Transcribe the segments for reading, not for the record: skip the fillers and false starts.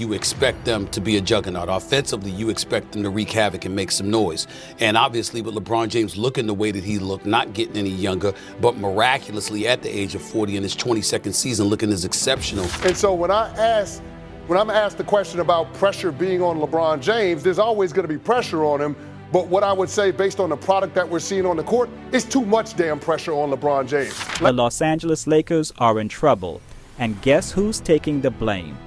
you expect them to be a juggernaut. Offensively, you expect them to wreak havoc and make some noise. And obviously, with LeBron James looking the way that he looked, not getting any younger, but miraculously at the age of 40 in his 22nd season, looking as exceptional. And so when I'm asked the question about pressure being on LeBron James, there's always going to be pressure on him. But what I would say, based on the product that we're seeing on the court, is too much damn pressure on LeBron James. The Los Angeles Lakers are in trouble. And guess who's taking the blame?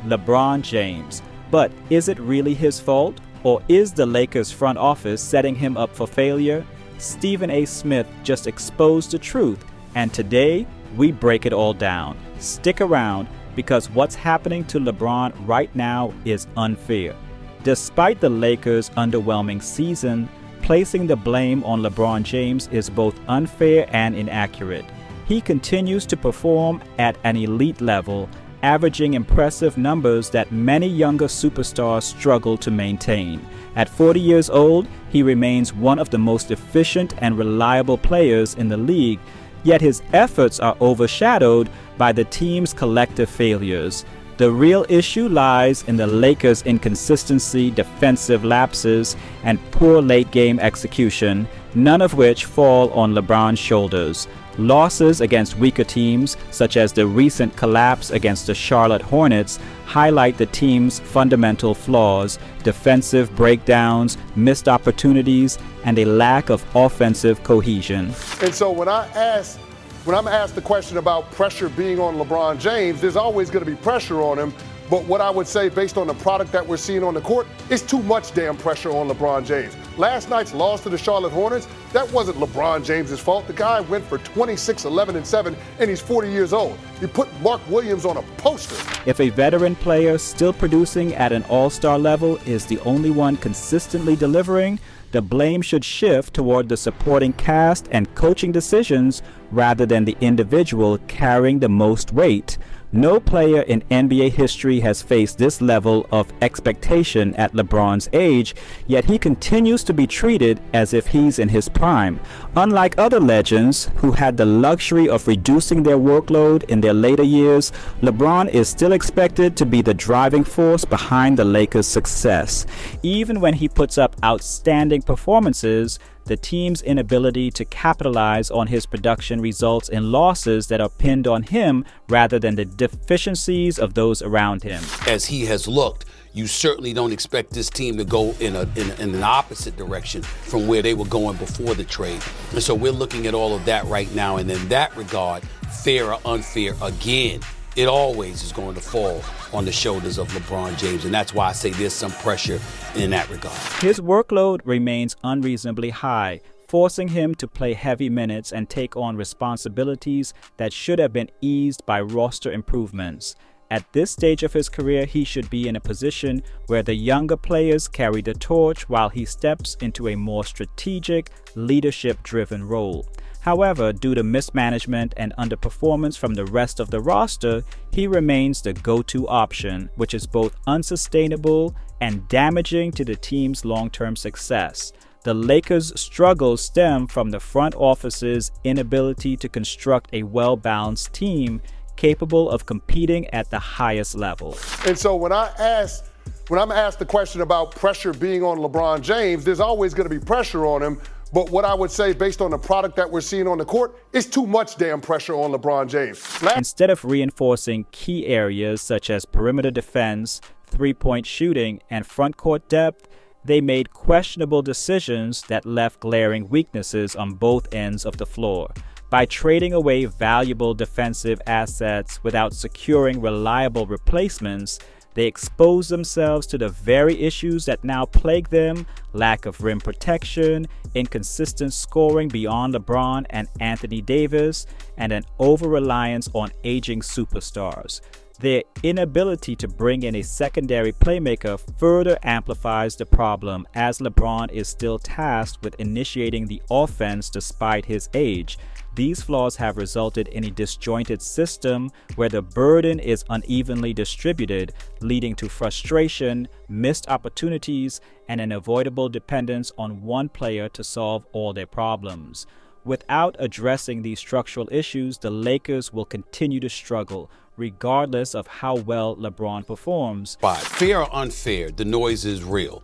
LeBron James. But is it really his fault? Or is the Lakers front office setting him up for failure? StephenASmith just exposed the truth. And today, we break it all down. Stick around, because what's happening to LeBron right now is unfair. Despite the Lakers' underwhelming season, placing the blame on LeBron James is both unfair and inaccurate. He continues to perform at an elite level, averaging impressive numbers that many younger superstars struggle to maintain. At 40 years old, he remains one of the most efficient and reliable players in the league, yet his efforts are overshadowed by the team's collective failures. The real issue lies in the Lakers' inconsistency, defensive lapses, and poor late-game execution, none of which fall on LeBron's shoulders. Losses against weaker teams, such as the recent collapse against the Charlotte Hornets, highlight the team's fundamental flaws: defensive breakdowns, missed opportunities, and a lack of offensive cohesion. And so when I'm asked the question about pressure being on LeBron James, there's always going to be pressure on him. But what I would say, based on the product that we're seeing on the court, is too much damn pressure on LeBron James. Last night's loss to the Charlotte Hornets, that wasn't LeBron James's fault. The guy went for 26, 11, and 7, and he's 40 years old. You put Mark Williams on a poster. If a veteran player still producing at an all-star level is the only one consistently delivering, the blame should shift toward the supporting cast and coaching decisions rather than the individual carrying the most weight. No player in NBA history has faced this level of expectation at LeBron's age, yet he continues to be treated as if he's in his prime. Unlike other legends who had the luxury of reducing their workload in their later years, LeBron is still expected to be the driving force behind the Lakers' success. Even when he puts up outstanding performances, the team's inability to capitalize on his production results in losses that are pinned on him rather than the deficiencies of those around him. As he has looked, you certainly don't expect this team to go in an opposite direction from where they were going before the trade. And so we're looking at all of that right now. And in that regard, fair or unfair, again, it always is going to fall on the shoulders of LeBron James. And that's why I say there's some pressure in that regard. His workload remains unreasonably high, forcing him to play heavy minutes and take on responsibilities that should have been eased by roster improvements. At this stage of his career, he should be in a position where the younger players carry the torch while he steps into a more strategic, leadership-driven role. However, due to mismanagement and underperformance from the rest of the roster, he remains the go-to option, which is both unsustainable and damaging to the team's long-term success. The Lakers' struggles stem from the front office's inability to construct a well-balanced team capable of competing at the highest level. And so when I'm asked the question about pressure being on LeBron James, there's always going to be pressure on him. But what I would say, based on the product that we're seeing on the court, is too much damn pressure on LeBron James. Instead of reinforcing key areas such as perimeter defense, three-point shooting, and front court depth, they made questionable decisions that left glaring weaknesses on both ends of the floor. By trading away valuable defensive assets without securing reliable replacements, they expose themselves to the very issues that now plague them: lack of rim protection, inconsistent scoring beyond LeBron and Anthony Davis, and an over-reliance on aging superstars. Their inability to bring in a secondary playmaker further amplifies the problem, as LeBron is still tasked with initiating the offense despite his age. These flaws have resulted in a disjointed system where the burden is unevenly distributed, leading to frustration, missed opportunities, and an avoidable dependence on one player to solve all their problems. Without addressing these structural issues, the Lakers will continue to struggle, regardless of how well LeBron performs. But fair or unfair, the noise is real.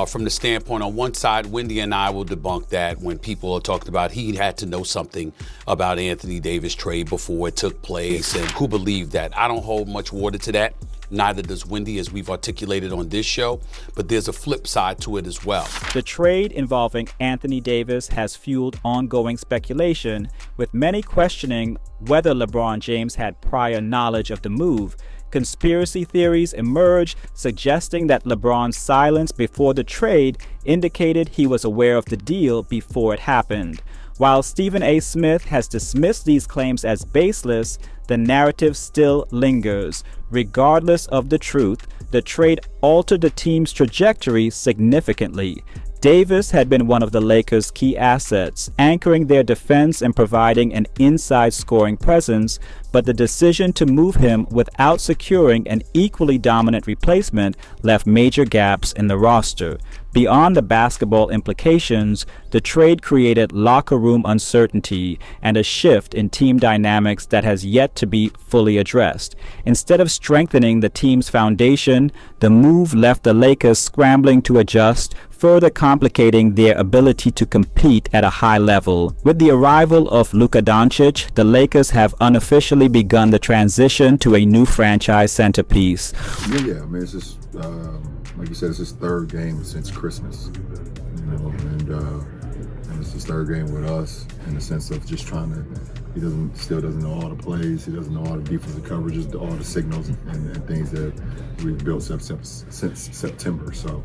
From the standpoint, on one side, Wendy and I will debunk that when people are talking about he had to know something about Anthony Davis trade before it took place, and who believed that. I don't hold much water to that. Neither does Wendy, as we've articulated on this show, but there's a flip side to it as well. The trade involving Anthony Davis has fueled ongoing speculation, with many questioning whether LeBron James had prior knowledge of the move. Conspiracy theories emerged, suggesting that LeBron's silence before the trade indicated he was aware of the deal before it happened. While StephenASmith has dismissed these claims as baseless, the narrative still lingers. Regardless of the truth, the trade altered the team's trajectory significantly. Davis had been one of the Lakers' key assets, anchoring their defense and providing an inside scoring presence, but the decision to move him without securing an equally dominant replacement left major gaps in the roster. Beyond the basketball implications, the trade created locker room uncertainty and a shift in team dynamics that has yet to be fully addressed. Instead of strengthening the team's foundation, the move left the Lakers scrambling to adjust, further complicating their ability to compete at a high level. With the arrival of Luka, the Lakers have unofficially begun the transition to a new franchise centerpiece. Yeah, I mean, it's just, like you said, it's his third game since Christmas, and it's his third game with us in the sense of just trying to, still doesn't know all the plays, he doesn't know all the defensive coverages, all the signals and things that we've built since September. So,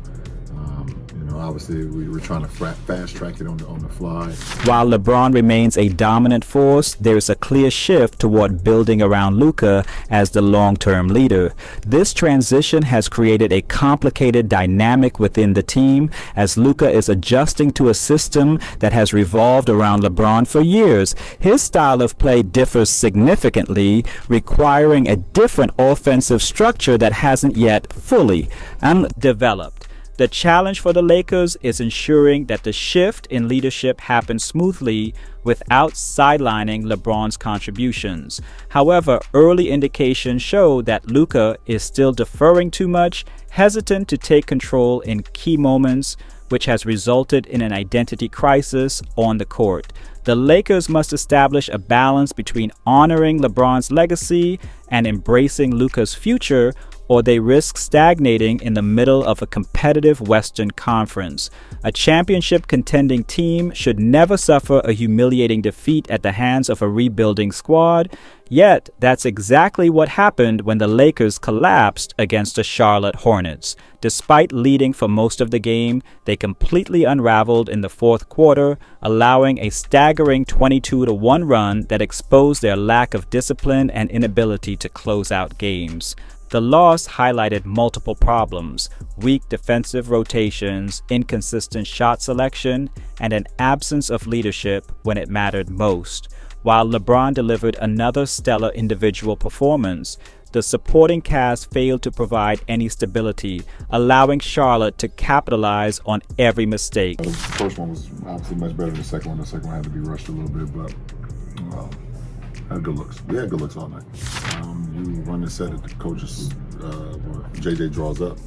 obviously we were trying to fast track it on the fly. While LeBron remains a dominant force, there is a clear shift toward building around Luka as the long-term leader. This transition has created a complicated dynamic within the team as Luka is adjusting to a system that has revolved around LeBron for years. His style of play differs significantly, requiring a different offensive structure that hasn't yet fully developed. The challenge for the Lakers is ensuring that the shift in leadership happens smoothly without sidelining LeBron's contributions. However, early indications show that Luka is still deferring too much, hesitant to take control in key moments, which has resulted in an identity crisis on the court. The Lakers must establish a balance between honoring LeBron's legacy and embracing Luka's future, or they risk stagnating in the middle of a competitive Western Conference. A championship contending team should never suffer a humiliating defeat at the hands of a rebuilding squad. Yet, that's exactly what happened when the Lakers collapsed against the Charlotte Hornets. Despite leading for most of the game, they completely unraveled in the fourth quarter, allowing a staggering 22-1 run that exposed their lack of discipline and inability to close out games. The loss highlighted multiple problems: weak defensive rotations, inconsistent shot selection, and an absence of leadership when it mattered most. While LeBron delivered another stellar individual performance, the supporting cast failed to provide any stability, allowing Charlotte to capitalize on every mistake. The first one was obviously much better than the second one. The second one had to be rushed a little bit, but had good looks. We had good looks all night. You run the set that the coaches, JJ draws up.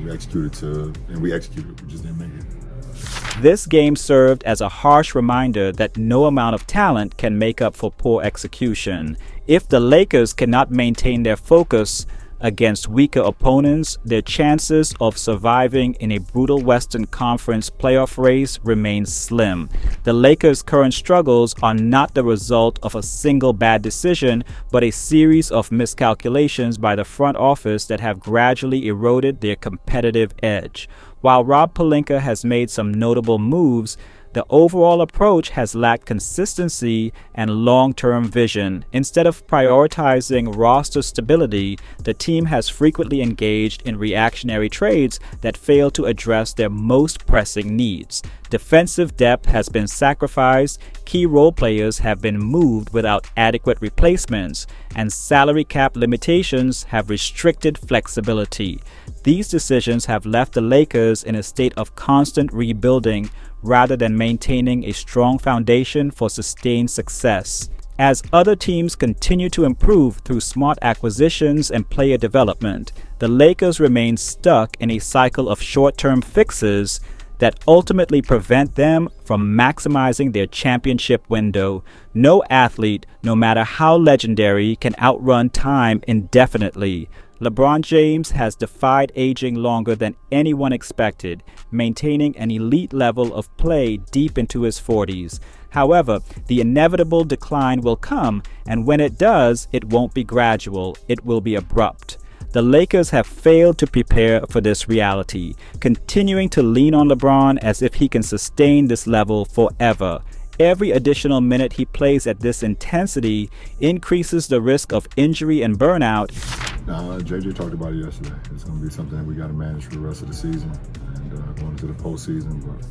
We executed, we executed. We just didn't make it. This game served as a harsh reminder that no amount of talent can make up for poor execution. If the Lakers cannot maintain their focus against weaker opponents, their chances of surviving in a brutal Western Conference playoff race remain slim. The Lakers' current struggles are not the result of a single bad decision, but a series of miscalculations by the front office that have gradually eroded their competitive edge. While Rob Pelinka has made some notable moves, the overall approach has lacked consistency and long-term vision. Instead of prioritizing roster stability, the team has frequently engaged in reactionary trades that fail to address their most pressing needs. Defensive depth has been sacrificed, key role players have been moved without adequate replacements, and salary cap limitations have restricted flexibility. These decisions have left the Lakers in a state of constant rebuilding rather than maintaining a strong foundation for sustained success. As other teams continue to improve through smart acquisitions and player development, the Lakers remain stuck in a cycle of short-term fixes that ultimately prevent them from maximizing their championship window. No athlete, no matter how legendary, can outrun time indefinitely. LeBron James has defied aging longer than anyone expected, maintaining an elite level of play deep into his 40s. However, the inevitable decline will come, and when it does, it won't be gradual, it will be abrupt. The Lakers have failed to prepare for this reality, continuing to lean on LeBron as if he can sustain this level forever. Every additional minute he plays at this intensity increases the risk of injury and burnout. JJ talked about it yesterday. It's going to be something that we got to manage for the rest of the season and going into the postseason. But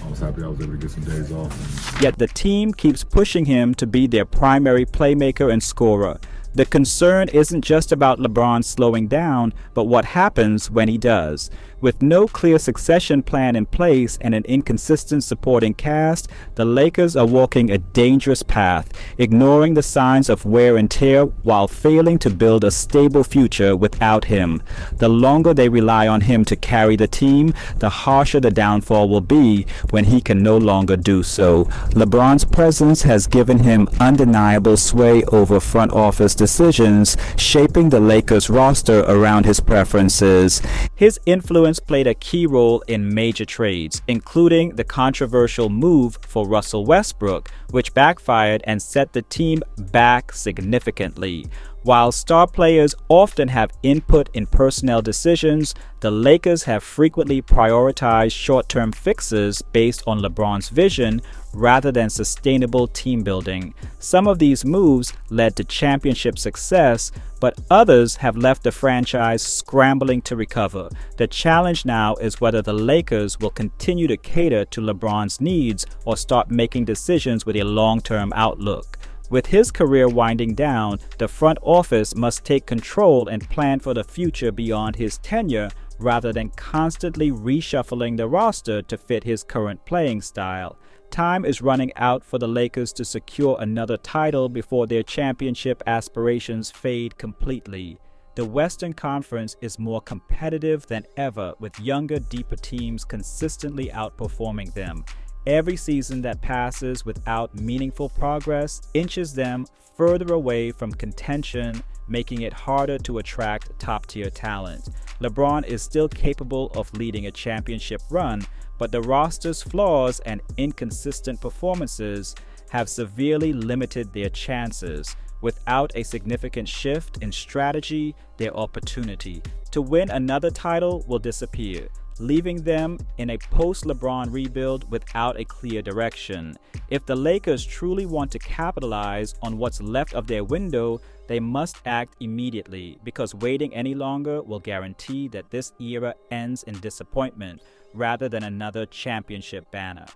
I was happy I was able to get some days off. Yet the team keeps pushing him to be their primary playmaker and scorer. The concern isn't just about LeBron slowing down, but what happens when he does. With no clear succession plan in place and an inconsistent supporting cast, the Lakers are walking a dangerous path, ignoring the signs of wear and tear while failing to build a stable future without him. The longer they rely on him to carry the team, the harsher the downfall will be when he can no longer do so. LeBron's presence has given him undeniable sway over front office decisions, shaping the Lakers roster around his preferences. His influence played a key role in major trades, including the controversial move for Russell Westbrook, which backfired and set the team back significantly. While star players often have input in personnel decisions, the Lakers have frequently prioritized short-term fixes based on LeBron's vision rather than sustainable team building. Some of these moves led to championship success, but others have left the franchise scrambling to recover. The challenge now is whether the Lakers will continue to cater to LeBron's needs or start making decisions with a long-term outlook. With his career winding down, the front office must take control and plan for the future beyond his tenure rather than constantly reshuffling the roster to fit his current playing style. Time is running out for the Lakers to secure another title before their championship aspirations fade completely. The Western Conference is more competitive than ever, with younger, deeper teams consistently outperforming them. Every season that passes without meaningful progress inches them further away from contention, making it harder to attract top-tier talent. LeBron is still capable of leading a championship run, but the roster's flaws and inconsistent performances have severely limited their chances. Without a significant shift in strategy, their opportunity to win another title will disappear, leaving them in a post-LeBron rebuild without a clear direction. If the Lakers truly want to capitalize on what's left of their window, they must act immediately, because waiting any longer will guarantee that this era ends in disappointment rather than another championship banner.